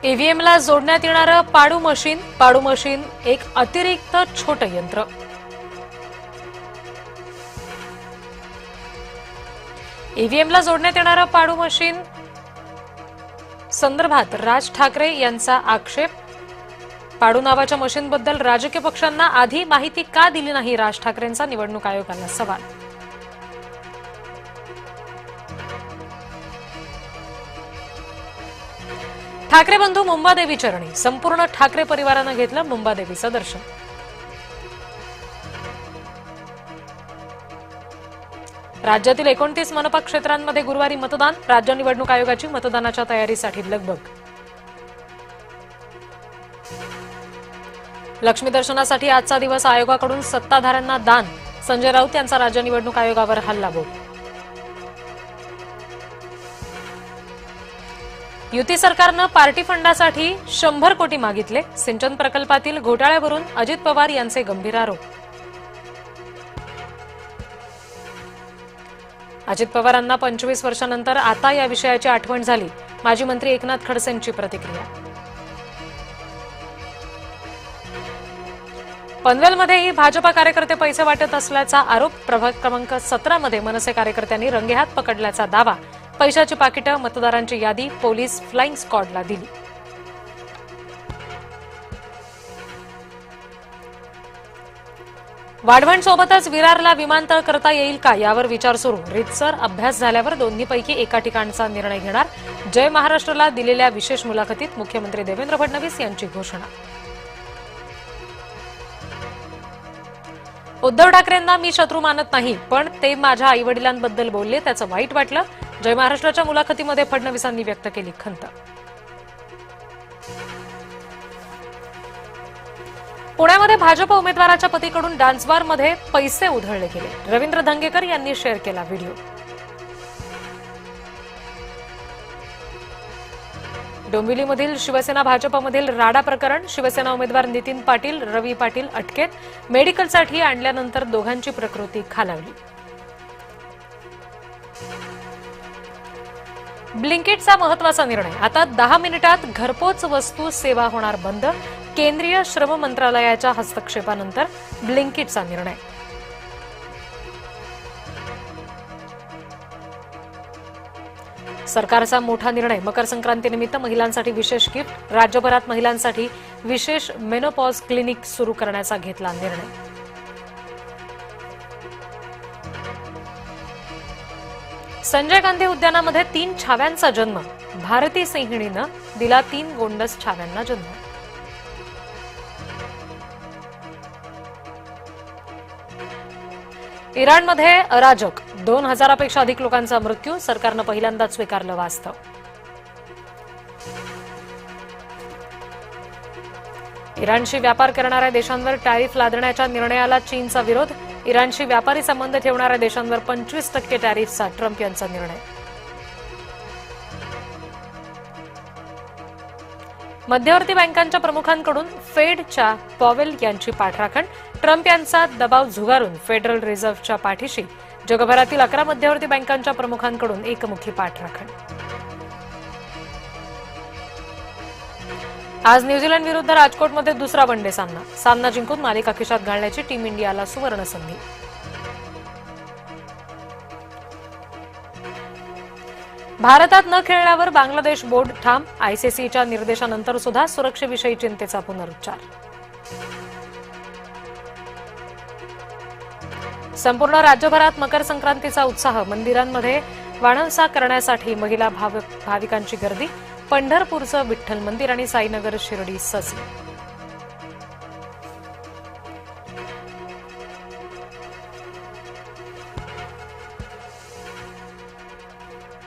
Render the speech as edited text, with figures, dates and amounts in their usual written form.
ईव्हीएमला जोडण्यात येणारं पाडू मशीन एक अतिरिक्त छोटं यंत्र। ईव्हीएमला जोडण्यात येणारं पाडू मशीन संदर्भात राज ठाकरे यांचा आक्षेप। पाडू नावाच्या मशीनबद्दल राजकीय पक्षांना आधी माहिती का दिली नाही, राज ठाकरेंचा निवडणूक आयोगाला सवाल। ठाकरे बंधू मुंबादेवी चरणी, संपूर्ण ठाकरे परिवारानं घेतलं मुंबादेवीचं दर्शन। राज्यातील 29 मनपा क्षेत्रांमध्ये गुरुवारी मतदान, राज्य निवडणूक आयोगाची मतदानाच्या तयारीसाठी लगबग। लक्ष्मी दर्शनासाठी आजचा दिवस, आयोगाकडून सत्ताधाऱ्यांना दान, संजय राऊत यांचा राज्य निवडणूक आयोगावर हल्लाबोल। युती सरकारनं पार्टी फंडासाठी 100 कोटी मागितले, सिंचन प्रकल्पातील घोटाळ्यावरून अजित पवार यांचे गंभीर आरोप। अजित पवारांना 25 वर्षांनंतर आता या विषयाची आठवण झाली, माजी मंत्री एकनाथ खडसेंची प्रतिक्रिया। पनवेलमध्येही भाजपा कार्यकर्ते पैसे वाटत असल्याचा आरोप, प्रभाग क्रमांक 17 मध्ये मनसे कार्यकर्त्यांनी रंगेहात पकडल्याचा दावा, पैशाची पाकिटं, मतदारांची यादी पोलीस फ्लाइंग स्क्वॉडला दिली। वाढवणसोबतच विरारला विमानतळ करता येईल का, यावर विचार सुरू, रीतसर अभ्यास झाल्यावर दोन्हीपैकी एका ठिकाणचा निर्णय घेणार, जय महाराष्ट्रला दिलेल्या विशेष मुलाखतीत मुख्यमंत्री देवेंद्र फडणवीस यांची घोषणा। उद्धव ठाकरेंना मी शत्रू मानत नाही, पण ते माझ्या आईवडिलांबद्दल बोलले त्याचं वाईट वाटलं, जय महाराष्ट्राच्या मुलाखतीमध्ये फडणवीसांनी व्यक्त केली खंत। पुण्यामध्ये भाजप उमेदवाराच्या पतीकडून डान्सबारमध्ये पैसे उधळले गेले, रवींद्र धंगेकर यांनी शेअर केला व्हिडिओ। डोंबिवलीमधील शिवसेना भाजपमधील राडा प्रकरण, शिवसेना उमेदवार नितीन पाटील, रवी पाटील अटकेत, मेडिकलसाठी आणल्यानंतर दोघांची प्रकृती खालावली। ब्लिंकिटचा महत्वाचा निर्णय, आता 10 मिनिटात घरपोच वस्तू सेवा होणार बंद, केंद्रीय श्रम मंत्रालयाच्या हस्तक्षेपानंतर ब्लिंकिटचा निर्णय। सरकारचा मोठा निर्णय, मकर संक्रांतीनिमित्त महिलांसाठी विशेष गिफ्ट, राज्यभरात महिलांसाठी विशेष मेनोपॉज क्लिनिक सुरू करण्याचा घेतला निर्णय। संजय गांधी उद्यानामध्ये 3 छाव्यांचा जन्म, भारती सिंहिणीनं दिला 3 गोंडस छाव्यांना जन्म। इराणमध्ये अराजक, 2000पेक्षा अधिक लोकांचा मृत्यू, सरकारनं पहिल्यांदाच स्वीकारलं वास्तव। इराणशी व्यापार करणाऱ्या देशांवर टॅरिफ लादण्याच्या निर्णयाला चीनचा विरोध, इराणशी व्यापारी संबंध ठेवणाऱ्या देशांवर 25% टॅरिफचा ट्रम्प यांचा निर्णय। मध्यवर्ती बँकांच्या प्रमुखांकडून फेडच्या पॉवेल यांची पाठराखण, ट्रम्प यांचा दबाव झुगारून फेडरल रिझर्व्हच्या पाठीशी, जगभरातील 11 मध्यवर्ती बँकांच्या प्रमुखांकडून एकमुखी पाठराखण। आज न्यूझीलंड विरुद्ध राजकोटमध्ये दुसरा वनडे सामना जिंकून मालिका खिशात घालण्याची टीम इंडियाला सुवर्ण संधी। भारतात न खेळण्यावर बांगलादेश बोर्ड ठाम, आयसीसीच्या निर्देशानंतर सुद्धा सुरक्षेविषयी चिंतेचा पुनरुच्चार। संपूर्ण राज्यभरात मकर संक्रांतीचा उत्साह, मंदिरांमध्ये वाणवसा करण्यासाठी महिला भाविकांची गर्दी, पंढरपूरचं विठ्ठल मंदिर आणि साईनगर शिर्डी सजले।